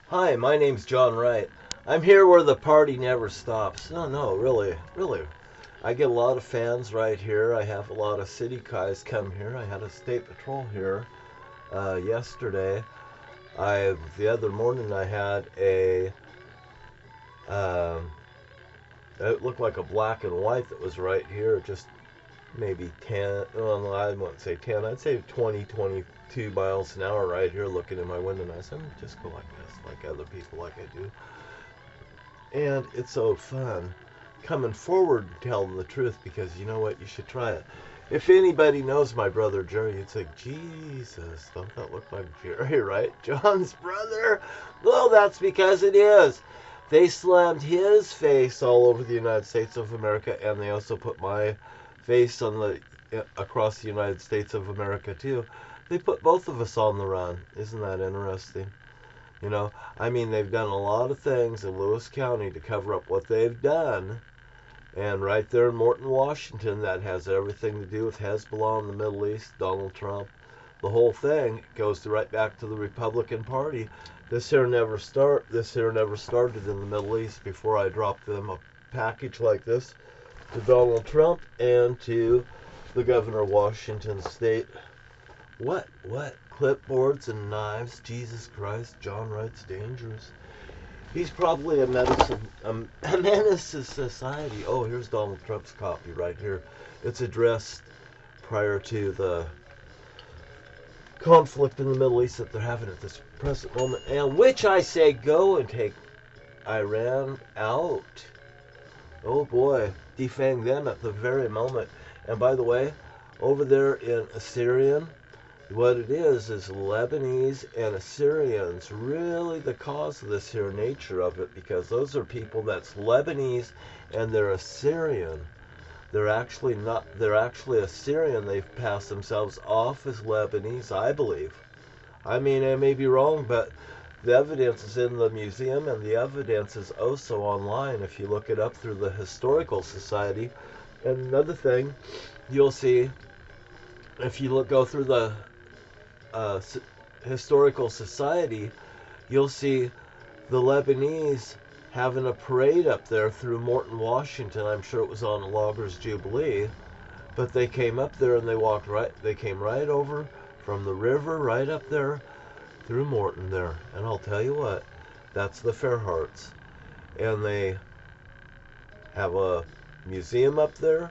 Hi, my name's John Wright. I'm here where the party never stops. No, really, really. I get a lot of fans right here. I have a lot of city guys come here. I had a state patrol here yesterday. The other morning I had a um, it looked like a black and white that was right here, just maybe 10. Well, I wouldn't say 10. I'd say 20, 22 miles an hour right here, looking in my window. And I said, just go like this, like other people, like I do. And it's so fun coming forward and telling the truth, because you know what? You should try it. If anybody knows my brother Jerry, you'd say, Jesus, don't that look like Jerry, right? John's brother? Well, that's because it is. They slammed his face all over the United States of America, and they also put my face on the across the United States of America too. They put both of us on the run. Isn't that interesting? You know, I mean, they've done a lot of things in Lewis County to cover up what they've done. And right there in Morton, Washington, that has everything to do with Hezbollah in the Middle East, Donald Trump. The whole thing goes right back to the Republican Party. This here never started in the Middle East before I dropped them a package like this to Donald Trump and to the governor of Washington State. What? Clipboards and knives? Jesus Christ, John Wright's dangerous. He's probably a menace to society. Oh, here's Donald Trump's copy right here. It's addressed prior to the conflict in the Middle East that they're having at this present moment, and which I say go and take Iran out. Oh boy, defang them at the very moment. And by the way, over there in Assyrian, what it is Lebanese and Assyrians really the cause of this here nature of it, because those are people that's Lebanese and they're Assyrian. They're actually not, they're actually Assyrian. They've passed themselves off as Lebanese, I believe. I mean, I may be wrong, but the evidence is in the museum, and the evidence is also online if you look it up through the Historical Society. And another thing, you'll see, if you go through the Historical Society, you'll see the Lebanese having a parade up there through Morton, Washington. I'm sure it was on a Loggers Jubilee, but they came up there and they came right over from the river right up there through Morton there. And I'll tell you what, that's the Fairhearts. And they have a museum up there.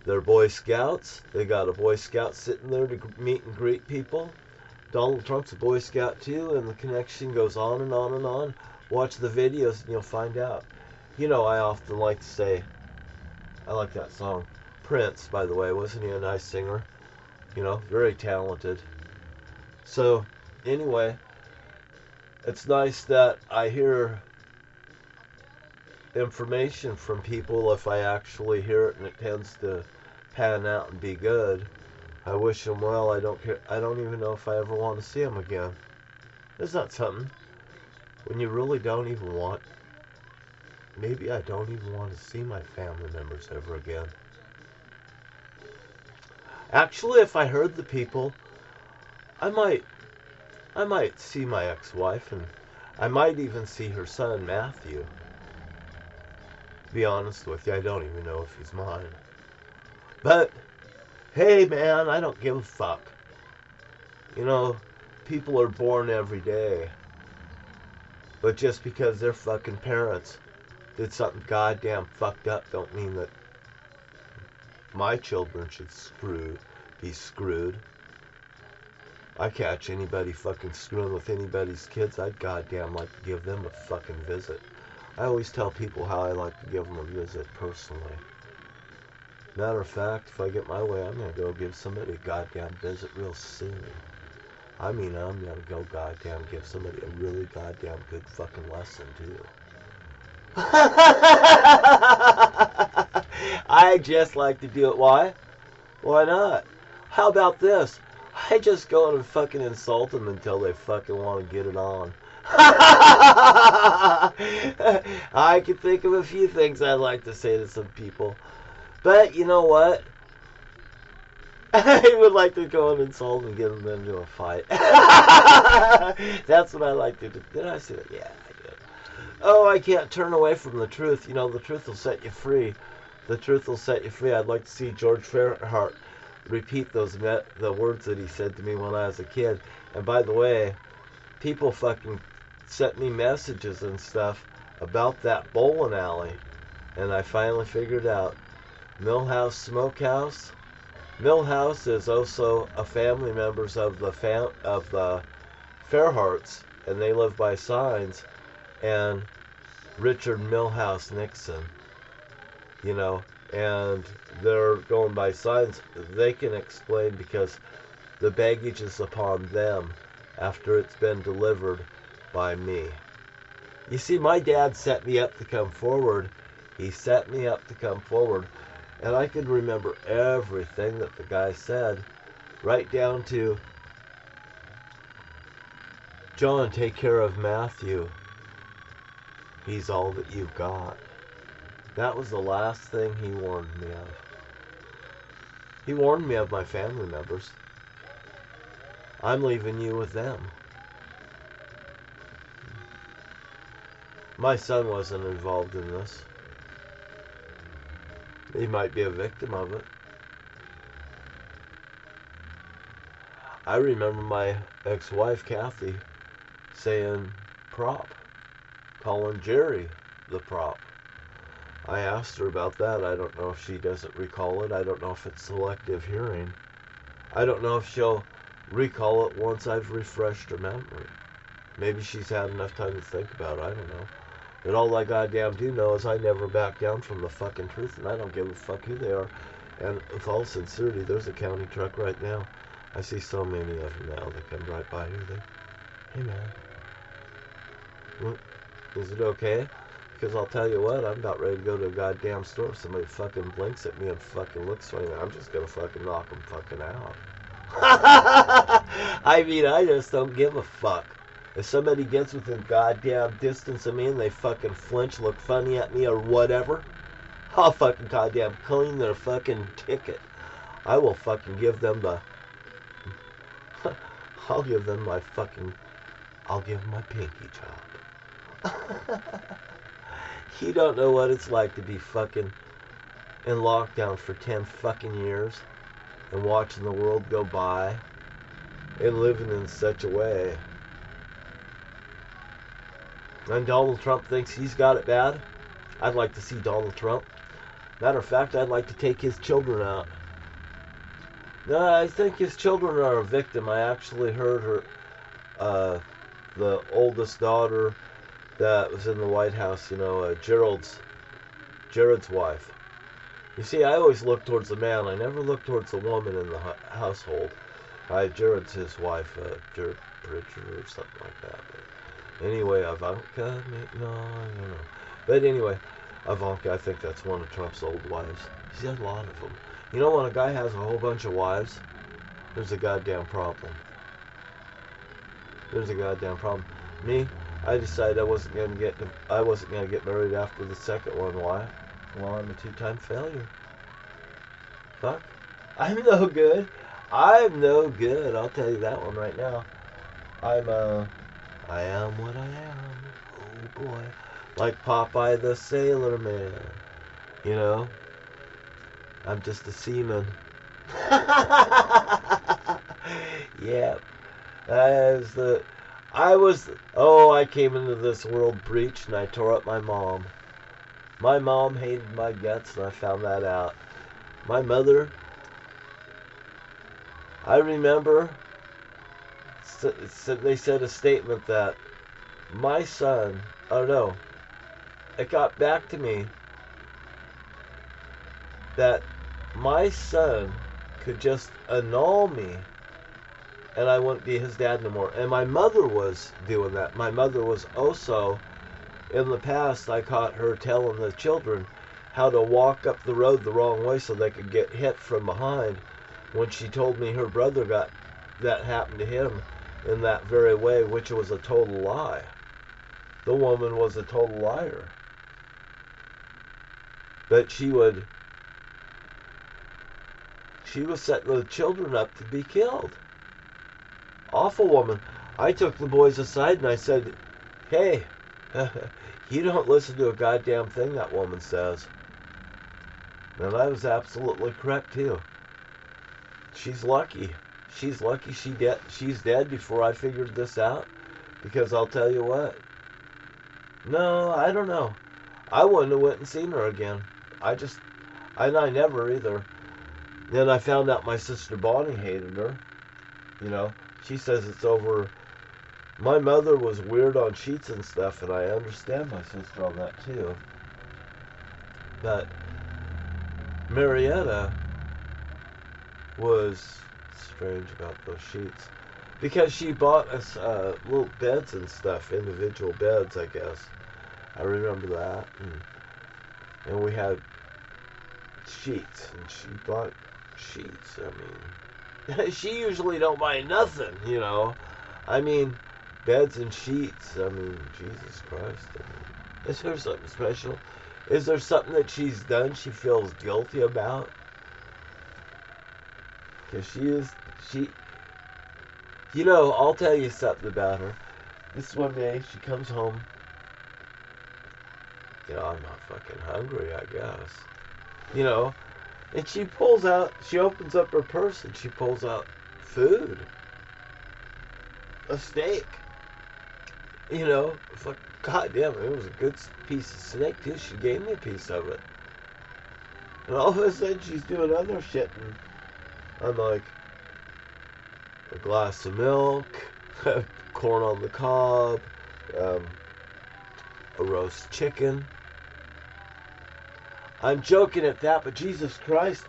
They're Boy Scouts. They got a Boy Scout sitting there to meet and greet people. Donald Trump's a Boy Scout too, and the connection goes on and on and on. Watch the videos and you'll find out. You know, I often like to say, I like that song. Prince, by the way, wasn't he a nice singer? You know, very talented. So, anyway, it's nice that I hear information from people if I actually hear it and it tends to pan out and be good. I wish them well. I don't care. I don't even know if I ever want to see them again. Isn't that something? When you really don't even want, maybe I don't even want to see my family members ever again. Actually, if I heard the people, I might see my ex-wife, and I might even see her son Matthew. To be honest with you, I don't even know if he's mine. But hey man, I don't give a fuck. You know, people are born every day. But just because their fucking parents did something goddamn fucked up don't mean that my children should be screwed. I catch anybody fucking screwing with anybody's kids, I'd goddamn like to give them a fucking visit. I always tell people how I like to give them a visit personally. Matter of fact, if I get my way, I'm gonna go give somebody a goddamn visit real soon. I mean, I'm gonna go goddamn give somebody a really goddamn good fucking lesson, too. I just like to do it. Why? Why not? How about this? I just go and fucking insult them until they fucking want to get it on. I can think of a few things I'd like to say to some people. But you know what? I would like to go and insult and get them into a fight. That's what I like to do. Did I say that? Yeah, I did. Oh, I can't turn away from the truth. You know, the truth will set you free. The truth will set you free. I'd like to see George Fairhart repeat the words that he said to me when I was a kid. And by the way, people fucking sent me messages and stuff about that bowling alley. And I finally figured out Millhouse Smokehouse. Millhouse is also a family members of the Fairharts, and they live by signs. And Richard Millhouse NiXon, you know, and they're going by signs. They can explain because the baggage is upon them after it's been delivered by me. You see, my dad set me up to come forward. He set me up to come forward. And I could remember everything that the guy said, right down to, John, take care of Matthew. He's all that you've got. That was the last thing he warned me of. He warned me of my family members. I'm leaving you with them. My son wasn't involved in this. He might be a victim of it. I remember my ex-wife, Kathy, saying prop, calling Jerry the prop. I asked her about that. I don't know if she doesn't recall it. I don't know if it's selective hearing. I don't know if she'll recall it once I've refreshed her memory. Maybe she's had enough time to think about it. I don't know. But all I goddamn do know is I never back down from the fucking truth, and I don't give a fuck who they are. And with all sincerity, there's a county truck right now. I see so many of them now. They come right by here. Hey man, look, is it okay? Because I'll tell you what, I'm about ready to go to a goddamn store. If somebody fucking blinks at me and fucking looks funny, I'm just gonna fucking knock them fucking out. I mean, I just don't give a fuck. If somebody gets within goddamn distance of me and they fucking flinch, look funny at me or whatever, I'll fucking goddamn clean their fucking ticket. I will fucking give them the... I'll give them my fucking... I'll give them my pinky chop. You don't know what it's like to be fucking in lockdown for 10 fucking years and watching the world go by and living in such a way. And Donald Trump thinks he's got it bad. I'd like to see Donald Trump. Matter of fact, I'd like to take his children out. No, I think his children are a victim. I actually heard her, the oldest daughter that was in the White House, you know, Jared's wife. You see, I always look towards the man. I never look towards the woman in the household. Jared's his wife, Jared Pritchard or something like that. But anyway, Ivanka, no, I don't know. But anyway, Ivanka, I think that's one of Trump's old wives. He's had a lot of them. You know, when a guy has a whole bunch of wives, there's a goddamn problem. There's a goddamn problem. Me, I decided I wasn't gonna get married after the second one. Why? Well, I'm a two-time failure. Fuck. I'm no good. I'm no good. I'll tell you that one right now. I am what I am. Oh boy. Like Popeye the Sailor Man. You know? I'm just a seaman. Yeah. I came into this world breached and I tore up my mom. My mom hated my guts and I found that out. My mother, I remember, they said a statement that my son, oh no, it got back to me that my son could just annul me and I wouldn't be his dad no more. And my mother was doing that. My mother was also, in the past, I caught her telling the children how to walk up the road the wrong way so they could get hit from behind, when she told me her brother got that happened to him in that very way, which was a total lie. The woman was a total liar. But she would She was setting the children up to be killed. Awful woman. I took the boys aside and I said, hey, you don't listen to a goddamn thing that woman says. And I was absolutely correct too. She's lucky. She's lucky she's dead before I figured this out. Because I'll tell you what. No, I don't know. I wouldn't have went and seen her again. I never either. Then I found out my sister Bonnie hated her. You know, she says it's over. My mother was weird on sheets and stuff, and I understand my sister on that too. But Marietta was strange about those sheets. Because she bought us little beds and stuff, individual beds, I guess. I remember that. And we had sheets, and she bought sheets. I mean, she usually don't buy nothing, you know. I mean, beds and sheets. I mean, Jesus Christ. I mean, is there something special? Is there something that she's done she feels guilty about? Because she, you know, I'll tell you something about her. This one day, she comes home. You know, I'm not fucking hungry, I guess. You know, and she opens up her purse and she pulls out food. A steak. You know, fuck, goddamn, it was a good piece of steak too. She gave me a piece of it. And all of a sudden she's doing other shit and I'm like, a glass of milk, corn on the cob, a roast chicken. I'm joking at that, but Jesus Christ,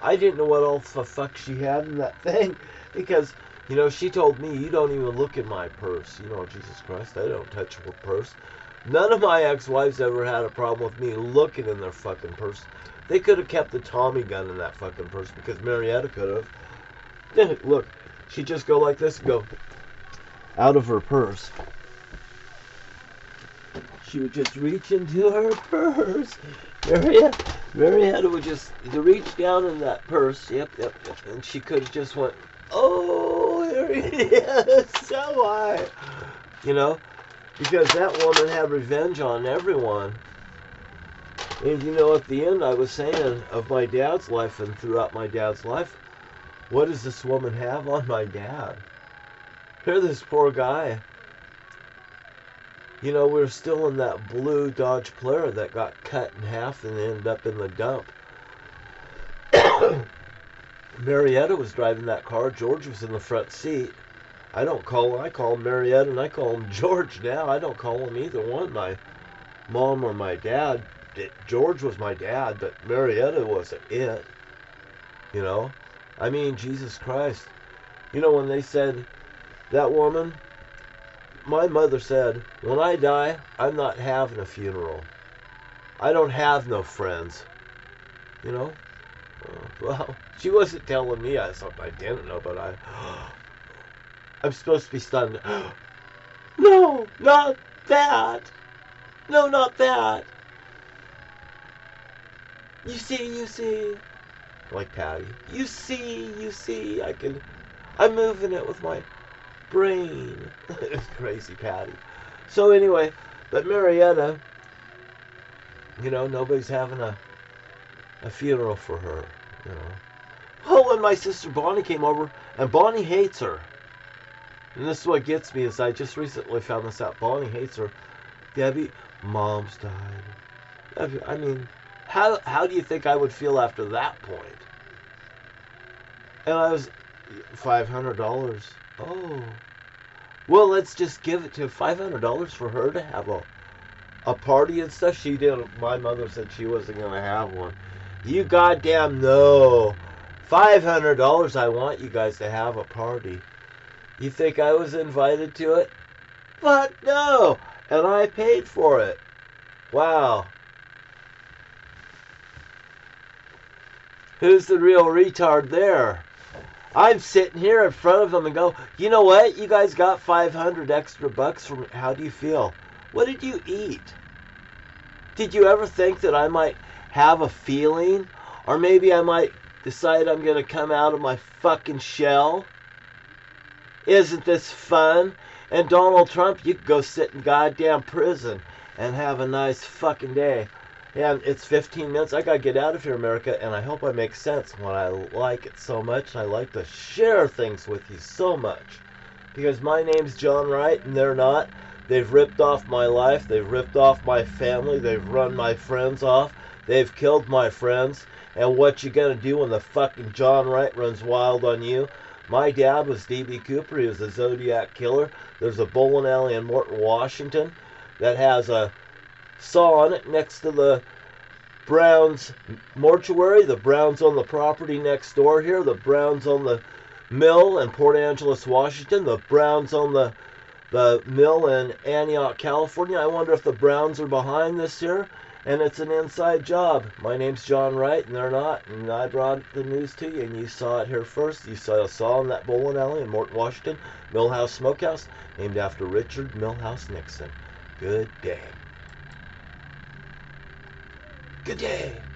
I didn't know what all the fuck she had in that thing. Because, you know, she told me, you don't even look in my purse. You know, Jesus Christ, I don't touch her purse. None of my ex-wives ever had a problem with me looking in their fucking purse. They could have kept the Tommy gun in that fucking purse because Marietta could have. Then, look, she'd just go like this and go out of her purse. She would just reach into her purse. Marietta would just reach down in that purse. Yep. And she could have just went, oh, here it is. So why? You know, because that woman had revenge on everyone. And you know, at the end, I was saying of my dad's life and throughout my dad's life, what does this woman have on my dad? Here, this poor guy. You know, we're still in that blue Dodge Polara that got cut in half and ended up in the dump. Marietta was driving that car. George was in the front seat. I call him Marietta and I call him George now. I don't call him either one, my mom or my dad. George was my dad, but Marietta wasn't it. You know? I mean, Jesus Christ. You know, when they said, that woman, my mother said, when I die, I'm not having a funeral. I don't have no friends. You know? Well, she wasn't telling me something I didn't know, but I'm supposed to be stunned. No, not that. No, not that. You see. Like Patty. You see. I'm moving it with my brain. Crazy Patty. So anyway, but Marietta, you know, nobody's having a funeral for her, you know. Oh, and my sister Bonnie came over, and Bonnie hates her. And this is what gets me, is I just recently found this out. Bonnie hates her. Debbie, Mom's died. I mean, how do you think I would feel after that point? And I was, $500. Oh. Well, let's just give it to $500 for her to have a party and stuff. She didn't. My mother said she wasn't going to have one. You goddamn know. $500 I want you guys to have a party. You think I was invited to it? But no. And I paid for it. Wow. Who's the real retard there? I'm sitting here in front of them and go, you know what? You guys got 500 extra bucks from, how do you feel? What did you eat? Did you ever think that I might have a feeling? Or maybe I might decide I'm going to come out of my fucking shell. Isn't this fun? And Donald Trump, you can go sit in goddamn prison and have a nice fucking day. And it's 15 minutes. I gotta get out of here, America, and I hope I make sense when I like it so much. I like to share things with you so much. Because my name's John Wright, and they're not. They've ripped off my life. They've ripped off my family. They've run my friends off. They've killed my friends. And what you gonna do when the fucking John Wright runs wild on you? My dad was D.B. Cooper. He was a Zodiac killer. There's a bowling alley in Morton, Washington that has a saw on it next to the Browns mortuary. The Browns on the property next door here. The Browns on the mill in Port Angeles, Washington. The Browns on the mill in Antioch, California. I wonder if the Browns are behind this here, and it's an inside job. My name's John Wright, and they're not, and I brought the news to you, and you saw it here first. You saw in that bowling alley in Morton, Washington, Millhouse Smokehouse, named after Richard Milhouse Nixon. Good day. Good day.